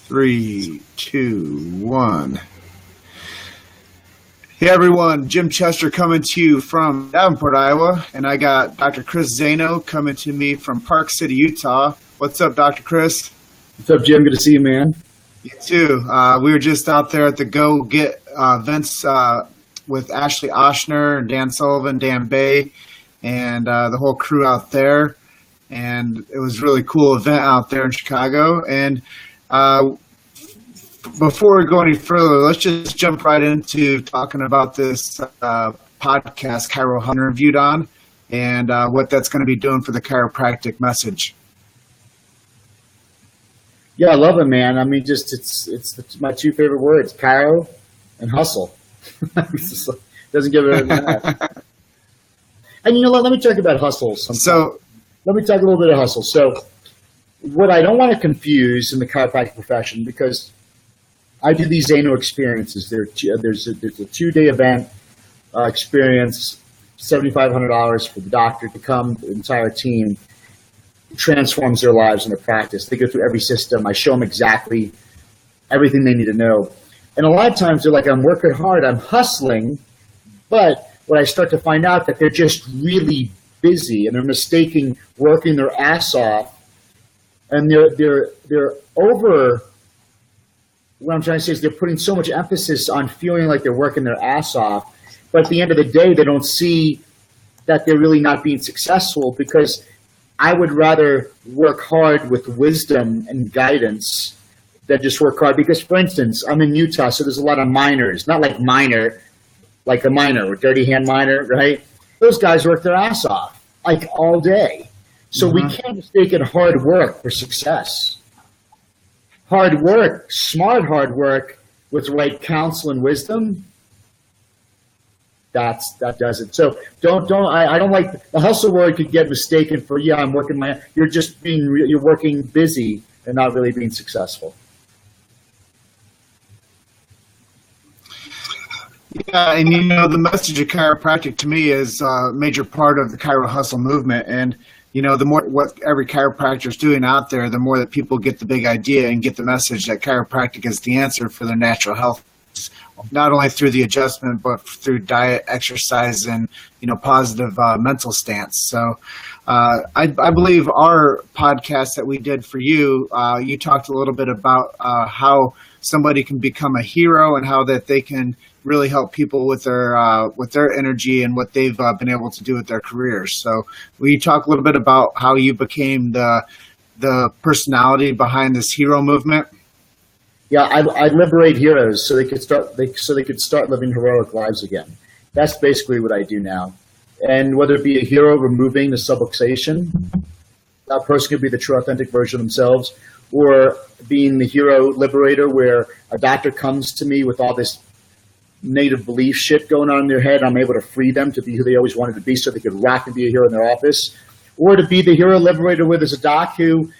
Three, two, one. Hey everyone, Jim Chester coming to you from Davenport, Iowa, and I got Dr. Chris Zaino coming to me from Park City, Utah. What's up, Dr. Chris? What's up, Jim? Good to see you, man. You too. We were just out there at the Go Get events with Ashley Oshner, Dan Sullivan, Dan Bay, and the whole crew out there. And it was a really cool event out there in Chicago. And before we go any further, let's just jump right into talking about this podcast Chiro interviewed on and what that's going to be doing for the chiropractic message. Yeah, I love it, man. I mean, just it's my two favorite words, chiro and hustle. Doesn't give it enough. And you know what? Let me talk about hustle sometime. So let me talk a little bit of hustle. So what I don't want to confuse in the chiropractic profession, because I do these Zaino experiences. There's a 2-day event experience, $7,500 for the doctor to come, the entire team. Transforms their lives and their practice. They go through every system. I show them exactly everything they need to know. And a lot of times they're like, I'm working hard, I'm hustling, but what I start to find out that they're just really busy and they're mistaking working their ass off, and they're over. What I'm trying to say is they're putting so much emphasis on feeling like they're working their ass off, but at the end of the day, they don't see that they're really not being successful, because I would rather work hard with wisdom and guidance than just work hard. Because, for instance, I'm in Utah, so there's a lot of miners, not like miner, like a miner, a dirty hand miner, right? Those guys work their ass off, like all day. So we can't mistake hard work for success. Hard work, smart hard work with right counsel and wisdom, that does it. So I don't like the hustle word could get mistaken for, yeah, I'm working you're working busy and not really being successful. yeah, and you know, the message of chiropractic to me is a major part of the Chiro hustle movement. And you know, the more what every chiropractor is doing out there, the more that people get the big idea and get the message that chiropractic is the answer for their natural health, not only through the adjustment, but through diet, exercise, and, you know, positive mental stance. So I believe our podcast that we did for you, you talked a little bit about how somebody can become a hero and how that they can really help people with their energy and what they've been able to do with their careers. So will you talk a little bit about how you became the personality behind this hero movement? Yeah, I liberate heroes so they could start living heroic lives again. That's basically what I do now. And whether it be a hero removing the subluxation, that person could be the true authentic version of themselves, or being the hero liberator where a doctor comes to me with all this negative belief shit going on in their head. I'm able to free them to be who they always wanted to be so they could rock and be a hero in their office. Or to be the hero liberator where there's a doc who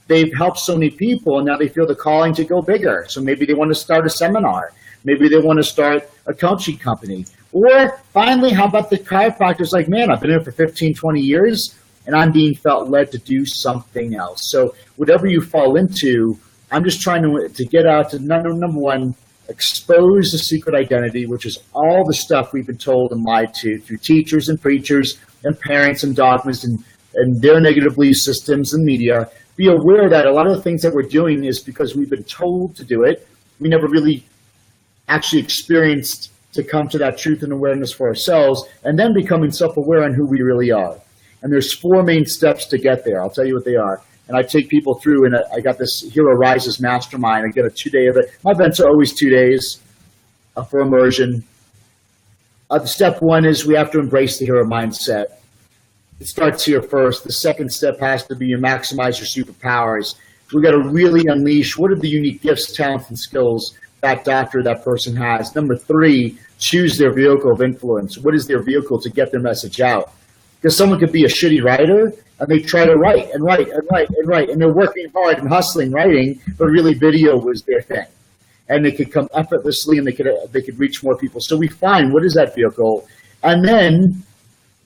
they've helped so many people and now they feel the calling to go bigger. So maybe they want to start a seminar. Maybe they want to start a coaching company. Or finally, how about the chiropractor's like, man, I've been here for 15, 20 years and I'm being felt led to do something else. So whatever you fall into, I'm just trying to get out to number one, expose the secret identity, which is all the stuff we've been told and lied to through teachers and preachers and parents and dogmas and their negative belief systems and media. Be aware that a lot of the things that we're doing is because we've been told to do it. We never really actually experienced to come to that truth and awareness for ourselves, and then becoming self-aware on who we really are. And there's 4 main steps to get there. I'll tell you what they are. And I take people through, and I got this Hero Rises Mastermind. I get a 2-day event. My events are always 2 days for immersion. Step 1 is we have to embrace the hero mindset. It starts here first. The second step has to be you maximize your superpowers. We got to really unleash what are the unique gifts, talents, and skills that doctor, that person has. Number 3, choose their vehicle of influence. What is their vehicle to get their message out? Because someone could be a shitty writer, and they try to write, and they're working hard and hustling writing, but really video was their thing. And they could come effortlessly, and they could reach more people. So we find what is that vehicle, and then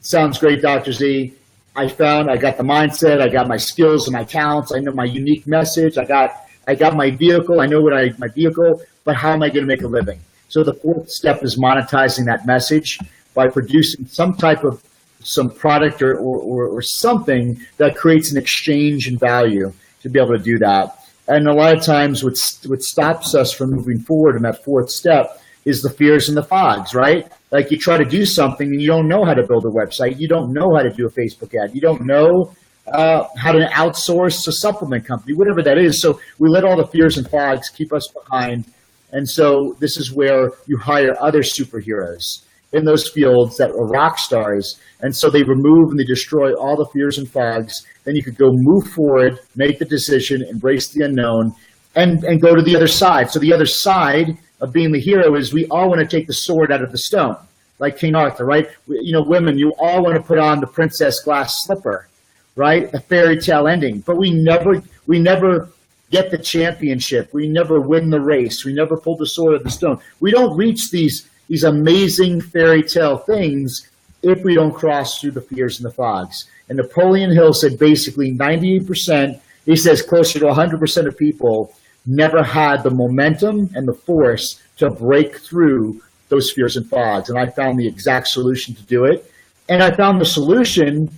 sounds great, Dr. Z. I got the mindset, I got my skills and my talents, I know my unique message, I got I got my vehicle. I know my vehicle, but how am I going to make a living? So the fourth step is monetizing that message by producing some product or something that creates an exchange in value to be able to do that. And a lot of times what stops us from moving forward in that fourth step is the fears and the fogs, right? Like you try to do something and you don't know how to build a website. You don't know how to do a Facebook ad. You don't know how to outsource a supplement company, whatever that is. So we let all the fears and fogs keep us behind. And so this is where you hire other superheroes in those fields that are rock stars. And so they remove and they destroy all the fears and fogs. Then you could go move forward, make the decision, embrace the unknown, and go to the other side. So the other side of being the hero is we all want to take the sword out of the stone, like King Arthur, right? Women, you all want to put on the princess glass slipper, right? The fairy tale ending. But we never get the championship. We never win the race. We never pull the sword out of the stone. We don't reach these amazing fairy tale things if we don't cross through the fears and the fogs. And Napoleon Hill said basically 98%, he says closer to 100% of people never had the momentum and the force to break through those fears and fogs. And I found the exact solution to do it. And I found the solution.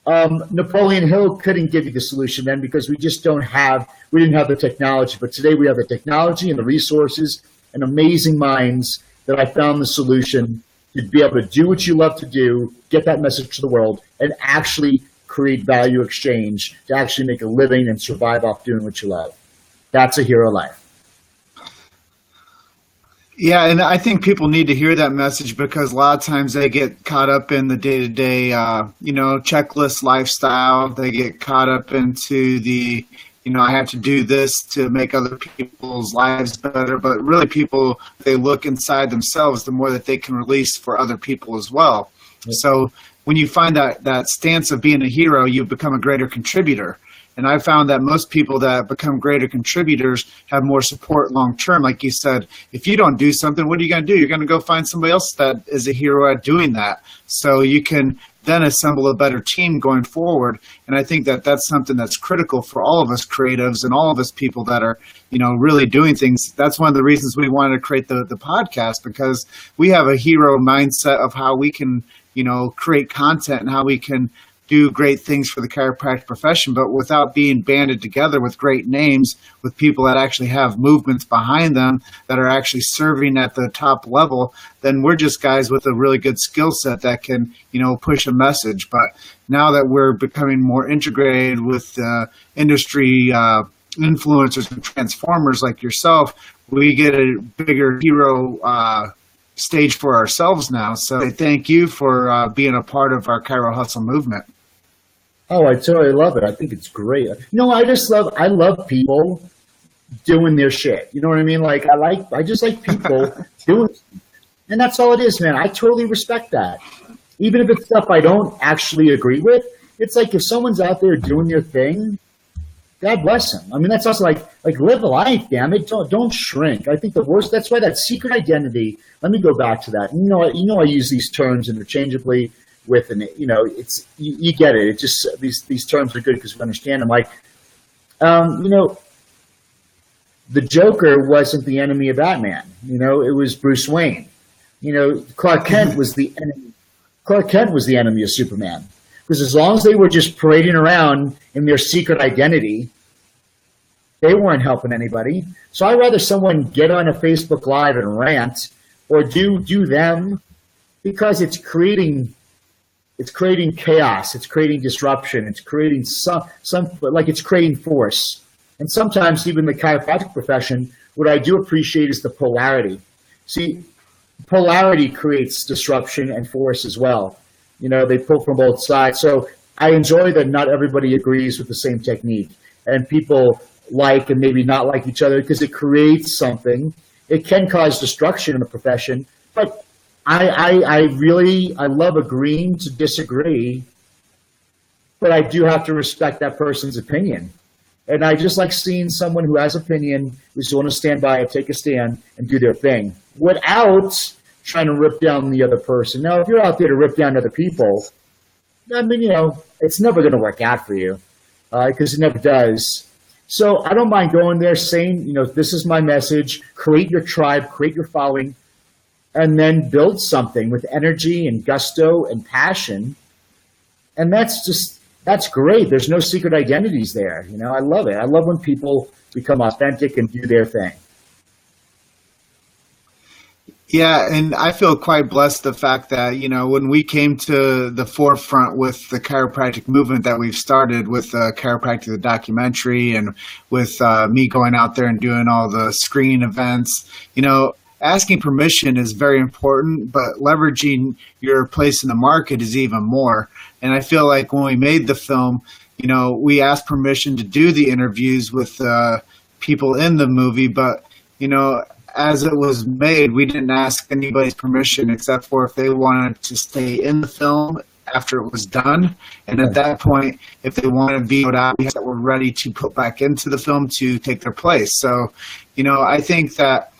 Napoleon Hill couldn't give you the solution then because we didn't have the technology. But today we have the technology and the resources and amazing minds that I found the solution to be able to do what you love to do, get that message to the world, and actually create value exchange to actually make a living and survive off doing what you love. That's a hero life. Yeah, and I think people need to hear that message because a lot of times they get caught up in the day-to-day, checklist lifestyle. They get caught up into the, I have to do this to make other people's lives better. But really people, they look inside themselves, the more that they can release for other people as well. So when you find that stance of being a hero, you become a greater contributor. And I found that most people that become greater contributors have more support long term. Like you said, if you don't do something, what are you going to do? You're going to go find somebody else that is a hero at doing that. So you can then assemble a better team going forward. And I think that that's something that's critical for all of us creatives and all of us people that are, really doing things. That's one of the reasons we wanted to create the podcast, because we have a hero mindset of how we can, create content and how we can do great things for the chiropractic profession, but without being banded together with great names, with people that actually have movements behind them that are actually serving at the top level, then we're just guys with a really good skill set that can, push a message. But now that we're becoming more integrated with industry influencers and transformers like yourself, we get a bigger hero stage for ourselves now. So thank you for being a part of our Chiro Hustle movement. Oh, I totally love it. I think it's great. I love people doing their shit. You know what I mean? Like I just like people doing, and that's all it is, man. I totally respect that. Even if it's stuff I don't actually agree with, it's like if someone's out there doing their thing, God bless them. I mean, that's also like live a life, damn it. Don't shrink. I think the worst, that's why that secret identity, let me go back to that. I use these terms interchangeably with, and it's, you get it. It just, these terms are good because we understand them. Like, the Joker wasn't the enemy of Batman. It was Bruce Wayne. Clark Kent was the enemy. Clark Kent was the enemy of Superman. Because as long as they were just parading around in their secret identity, they weren't helping anybody. So I'd rather someone get on a Facebook Live and rant or do them, because it's creating chaos, it's creating disruption, it's creating it's creating force. And sometimes even the chiropractic profession, what I do appreciate is the polarity. See, polarity creates disruption and force as well. They pull from both sides. So I enjoy that not everybody agrees with the same technique, and people like and maybe not like each other because it creates something. It can cause destruction in the profession, but I love agreeing to disagree, but I do have to respect that person's opinion. And I just like seeing someone who has opinion, who's going to stand by it, take a stand, and do their thing without trying to rip down the other person. Now, if you're out there to rip down other people, I mean, it's never going to work out for you because it never does. So I don't mind going there saying, this is my message, create your tribe, create your following, and then build something with energy and gusto and passion. And that's great. There's no secret identities there. I love it. I love when people become authentic and do their thing. Yeah, and I feel quite blessed the fact that, when we came to the forefront with the chiropractic movement that we've started with Chiropractic the documentary and with me going out there and doing all the screening events, asking permission is very important, but leveraging your place in the market is even more. And I feel like when we made the film, we asked permission to do the interviews with people in the movie, but, as it was made, we didn't ask anybody's permission except for if they wanted to stay in the film after it was done. And at that point, if they wanted to veto out, that were ready to put back into the film to take their place. So, I think that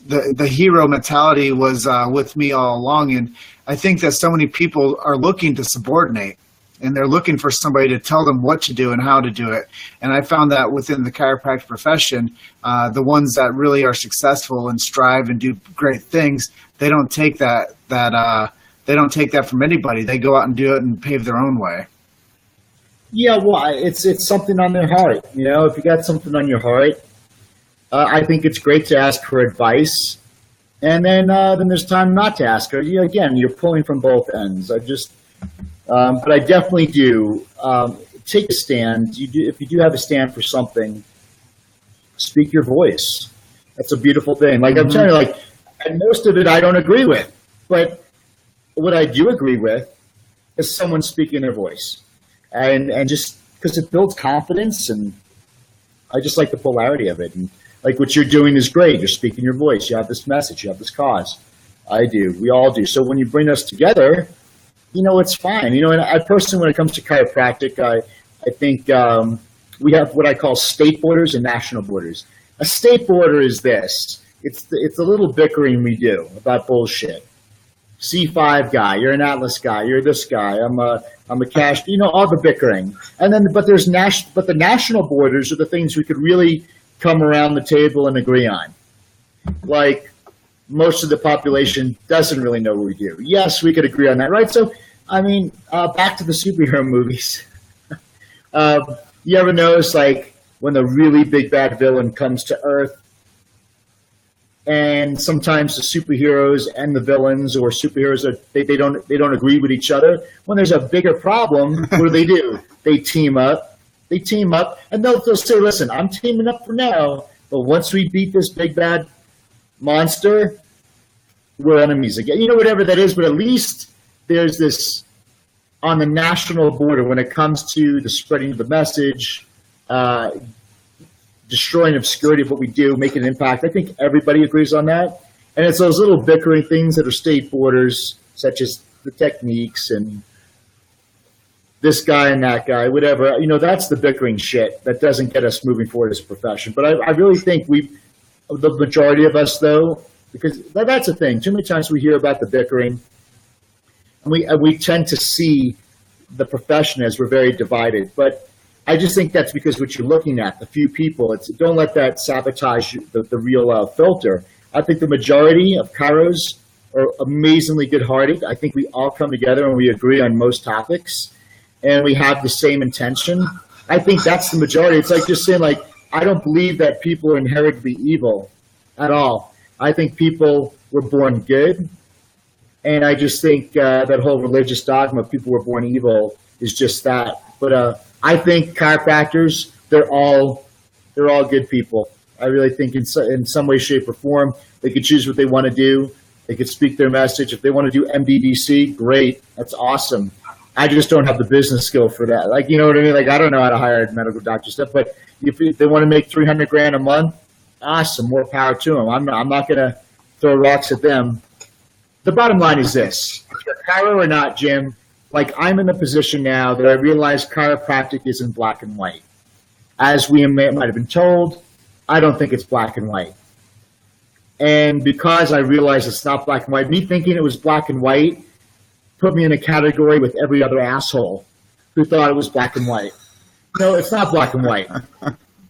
the hero mentality was with me all along. And I think that so many people are looking to subordinate. And they're looking for somebody to tell them what to do and how to do it. And I found that within the chiropractic profession, the ones that really are successful and strive and do great things, they don't take that they don't take that from anybody. They go out and do it and pave their own way. Yeah, well, it's something on their heart. If you got something on your heart, I think it's great to ask for advice. And then there's time not to ask her. Again, you're pulling from both ends. But I definitely do take a stand. If you do have a stand for something, speak your voice. That's a beautiful thing. Like I'm telling you, and most of it I don't agree with, but what I do agree with is someone speaking their voice, and just because it builds confidence, and I just like the polarity of it. And like what you're doing is great. You're speaking your voice. You have this message. You have this cause. I do. We all do. So when you bring us together, it's fine. And I personally, when it comes to chiropractic, I think we have what I call state borders and national borders. A state border is this. It's the little bickering we do about bullshit. C5 guy, you're an Atlas guy, you're this guy, I'm a cash, all the bickering. And then, but the national borders are the things we could really come around the table and agree on. Like, most of the population doesn't really know what we do. Yes, we could agree on that, right? So, back to the superhero movies. You ever notice, when the really big bad villain comes to Earth, and sometimes the superheroes and the villains or superheroes they don't agree with each other. When there's a bigger problem, what do? They team up. And they'll say, "Listen, I'm teaming up for now, but once we beat this big bad monster, we're enemies again." Whatever that is, but at least there's this on the national border when it comes to the spreading of the message, destroying obscurity of what we do, making an impact. I think everybody agrees on that. And it's those little bickering things that are state borders, such as the techniques and this guy and that guy, whatever. That's the bickering shit that doesn't get us moving forward as a profession. But I really think the majority of us, though, because that's the thing. Too many times we hear about the bickering, and we tend to see the profession as we're very divided. But I just think that's because what you're looking at, the few people, don't let that sabotage the real filter. I think the majority of chiros are amazingly good-hearted. I think we all come together and we agree on most topics, and we have the same intention. I think that's the majority. It's like just saying, I don't believe that people are inherently evil at all. I think people were born good, and I just think that whole religious dogma, people were born evil, is just that. But I think chiropractors, they're all good people. I really think in some way, shape, or form, they could choose what they want to do. They could speak their message. If they want to do MDDC, great. That's awesome. I just don't have the business skill for that. You know what I mean? I don't know how to hire a medical doctor stuff. But if they want to make $300,000 a month, awesome. More power to them. I'm not going to throw rocks at them. The bottom line is this: if you're chiro or not, Jim, I'm in the position now that I realize chiropractic isn't black and white. As we might have been told, I don't think it's black and white. And because I realize it's not black and white, me thinking it was black and white put me in a category with every other asshole who thought it was black and white. No, it's not black and white.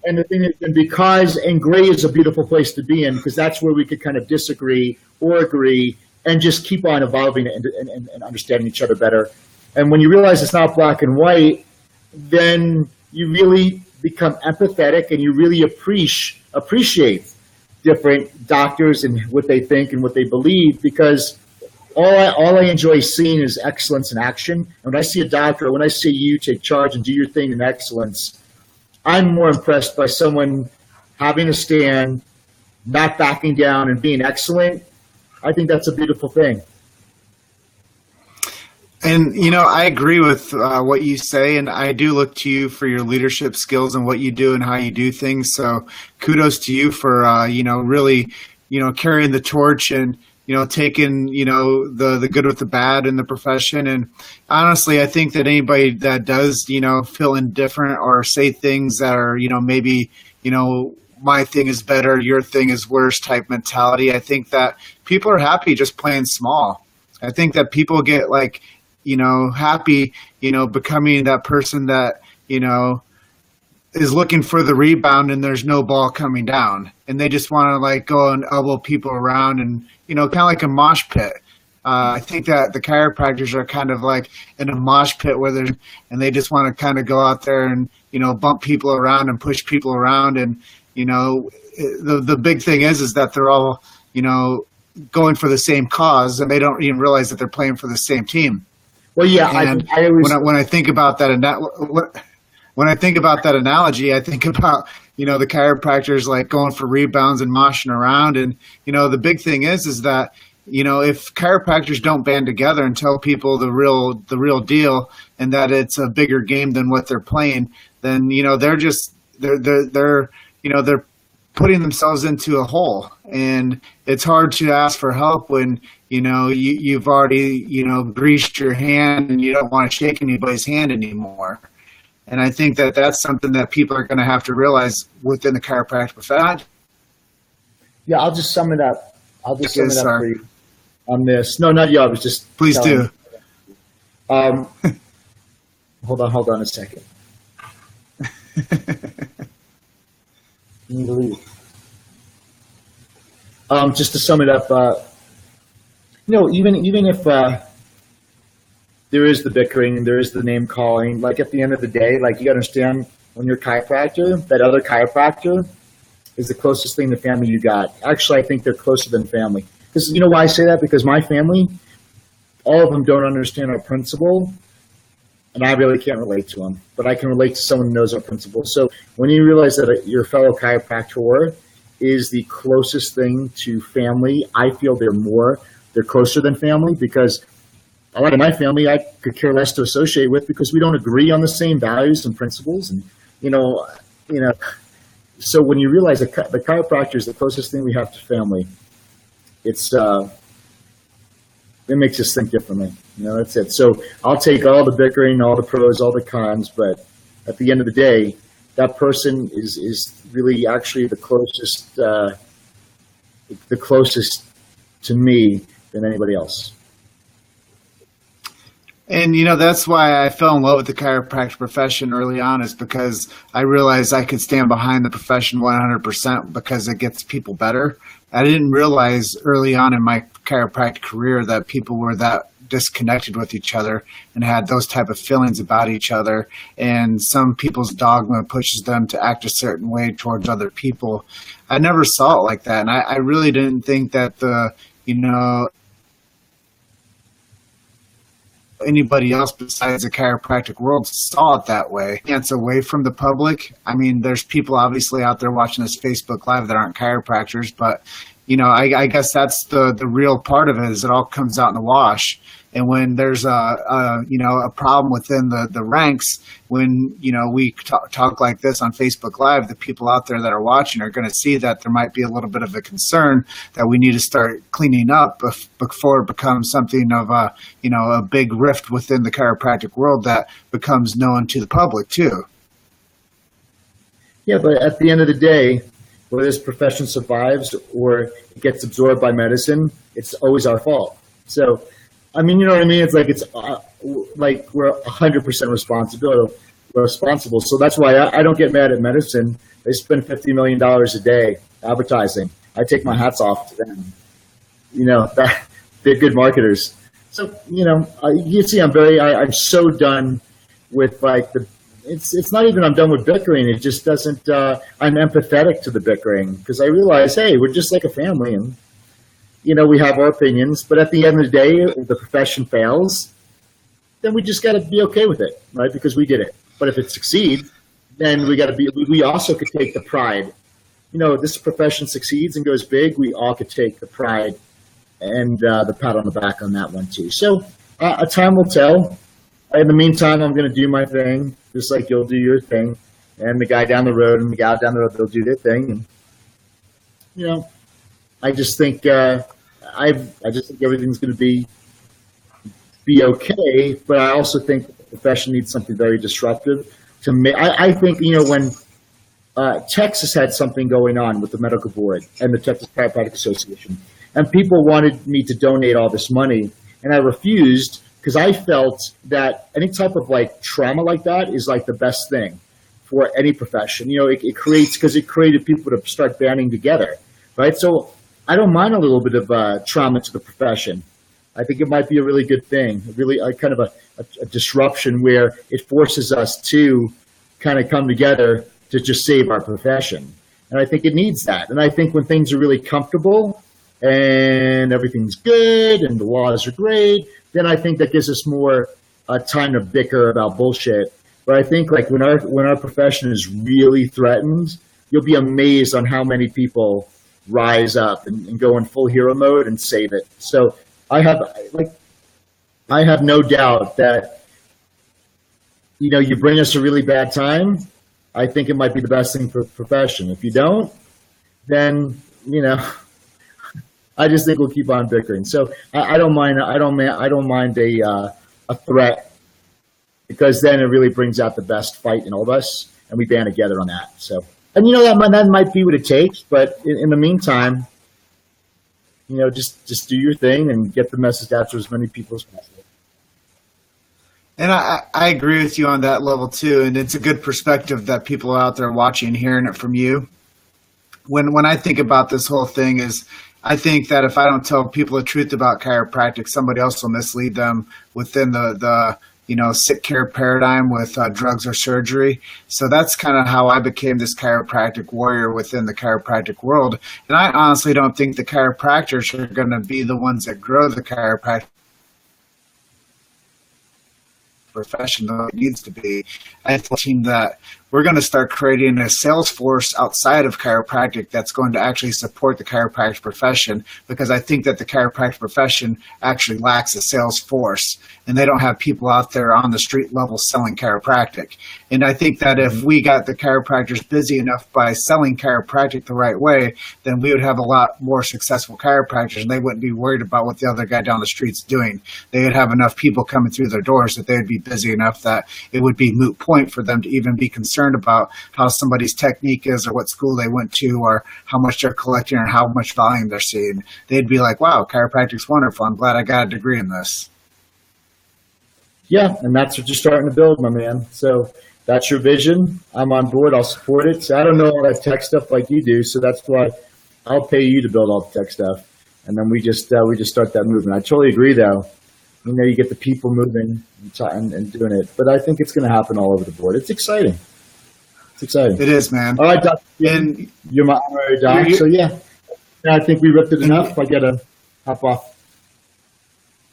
And the thing is, and gray is a beautiful place to be in, because that's where we could kind of disagree or agree and just keep on evolving and understanding each other better. And when you realize it's not black and white, then you really become empathetic and you really appreciate different doctors and what they think and what they believe, because all I enjoy seeing is excellence in action. And when I see a doctor, or when I see you take charge and do your thing in excellence, I'm more impressed by someone having a stand, not backing down, and being excellent. I think that's a beautiful thing. And, I agree with what you say, and I do look to you for your leadership skills and what you do and how you do things. So kudos to you for, really, carrying the torch and, taking, the good with the bad in the profession. And honestly, I think that anybody that does, feel indifferent or say things that are, maybe, my thing is better, your thing is worse type mentality, I think that people are happy just playing small. I think that people get happy, becoming that person that, is looking for the rebound and there's no ball coming down. And they just want to go and elbow people around and, kind of like a mosh pit. I think that the chiropractors are kind of like in a mosh pit and they just want to kind of go out there and, bump people around and push people around. And, the big thing is that they're all, going for the same cause and they don't even realize that they're playing for the same team. Well, yeah, when I think about that, when I think about that analogy, I think about the chiropractors going for rebounds and moshing around, and the big thing is that if chiropractors don't band together and tell people the real deal and that it's a bigger game than what they're playing, then they're putting themselves into a hole, and it's hard to ask for help when you've already greased your hand and you don't want to shake anybody's hand anymore. And I think that that's something that people are going to have to realize within the chiropractic profession. Yeah, I'll just sum it up. For you on this. No, not you. I was just please do. Hold on a second. Just to sum it up, even if there is the bickering, there is the name calling, at the end of the day, you got to understand, when you're a chiropractor, that other chiropractor is the closest thing to family you got. Actually, I think they're closer than family. Because you know why I say that? Because my family, all of them don't understand our principle, and I really can't relate to them. But I can relate to someone who knows our principle. So when you realize that your fellow chiropractor is the closest thing to family, I feel they're closer than family, because a lot of my family I could care less to associate with because we don't agree on the same values and principles. And, so when you realize that the chiropractor is the closest thing we have to family, it makes us think differently. That's it. So I'll take all the bickering, all the pros, all the cons, but at the end of the day, that person is really actually the closest to me than anybody else. And, that's why I fell in love with the chiropractic profession early on, is because I realized I could stand behind the profession 100% because it gets people better. I didn't realize early on in my chiropractic career that people were that disconnected with each other and had those type of feelings about each other. And some people's dogma pushes them to act a certain way towards other people. I never saw it like that. And I really didn't think that anybody else besides the chiropractic world saw it that way. It's away from the public. I mean, there's people obviously out there watching this Facebook Live that aren't chiropractors, but I guess that's the real part of it, is it all comes out in the wash. And when there's a problem within the ranks, when we talk like this on Facebook Live, the people out there that are watching are going to see that there might be a little bit of a concern that we need to start cleaning up before it becomes something of a big rift within the chiropractic world that becomes known to the public too. Yeah, but at the end of the day, whether this profession survives or it gets absorbed by medicine, it's always our fault. So, I mean, you know what I mean? It's like we're 100% responsible. responsible. So that's why I don't get mad at medicine. They spend $50 million a day advertising. I take my hats off to them. They're good marketers. So, you see, I'm so done with it's not even I'm done with bickering. It just doesn't, I'm empathetic to the bickering because I realize, hey, we're just like a family and, we have our opinions, but at the end of the day, if the profession fails, then we just got to be okay with it, right? Because we did it. But if it succeeds, then we also could take the pride. This profession succeeds and goes big, we all could take the pride and the pat on the back on that one too. So time will tell. In the meantime, I'm going to do my thing, just like you'll do your thing, and the guy down the road and the gal down the road, they'll do their thing. And I just think I just think everything's going to be okay. But I also think the profession needs something very disruptive to make. I think when Texas had something going on with the medical board and the Texas Chiropractic Association, and people wanted me to donate all this money, and I refused because I felt that any type of trauma like that is the best thing for any profession. It created people to start banding together, right? So I don't mind a little bit of trauma to the profession. I think it might be a really good thing, really kind of a disruption where it forces us to kind of come together to just save our profession. And I think it needs that. And I think when things are really comfortable and everything's good and the laws are great, then I think that gives us more time to bicker about bullshit. But I think when our profession is really threatened, you'll be amazed on how many people rise up and go in full hero mode and save it. So I have no doubt that you bring us a really bad time, I think it might be the best thing for the profession. If you don't, then I just think we'll keep on bickering. So I don't mind. I don't mind a threat because then it really brings out the best fight in all of us, and we band together on that. So, and that might be what it takes. But in the meantime, just do your thing and get the message out to as many people as possible. And I agree with you on that level too. And it's a good perspective that people are out there watching and hearing it from you. When I think about this whole thing I think that if I don't tell people the truth about chiropractic, somebody else will mislead them within the sick care paradigm with drugs or surgery. So that's kind of how I became this chiropractic warrior within the chiropractic world. And I honestly don't think the chiropractors are going to be the ones that grow the chiropractic profession, though it needs to be. I think that we're going to start creating a sales force outside of chiropractic that's going to actually support the chiropractic profession, because I think that the chiropractic profession actually lacks a sales force, and they don't have people out there on the street level selling chiropractic. And I think that if we got the chiropractors busy enough by selling chiropractic the right way, then we would have a lot more successful chiropractors, and they wouldn't be worried about what the other guy down the street's doing. They would have enough people coming through their doors that they would be busy enough that it would be moot point for them to even be concerned about how somebody's technique is or what school they went to or how much they're collecting or how much volume they're seeing. They'd be like, wow, chiropractic's wonderful. I'm glad I got a degree in this. Yeah, and that's what you're starting to build, my man. So that's your vision. I'm on board. I'll support it. So I don't know all that tech stuff like you do, so that's why I'll pay you to build all the tech stuff. And then we just start that movement. I totally agree, though. You get the people moving and doing it. But I think it's going to happen all over the board. It's exciting. It's exciting. It is, man. All right, Doc. And you're my honorary doc. So, yeah, I think we ripped it enough. I got to hop off.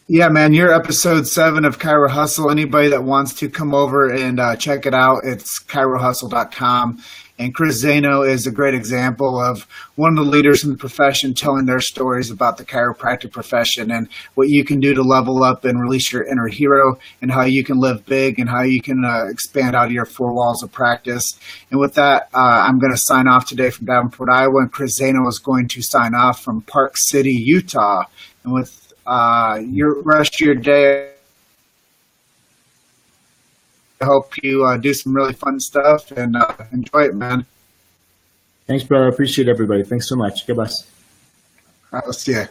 Yeah, man, you're episode 7 of Chiro Hustle. Anybody that wants to come over and check it out, it's chirohustle.com. And Chris Zaino is a great example of one of the leaders in the profession telling their stories about the chiropractic profession and what you can do to level up and release your inner hero and how you can live big and how you can expand out of your 4 walls of practice. And with that, I'm going to sign off today from Davenport, Iowa, and Chris Zaino is going to sign off from Park City, Utah. And with your rest of your day, I hope you do some really fun stuff and enjoy it, man. Thanks, brother. I appreciate everybody. Thanks so much. Goodbye. All right, let's see ya.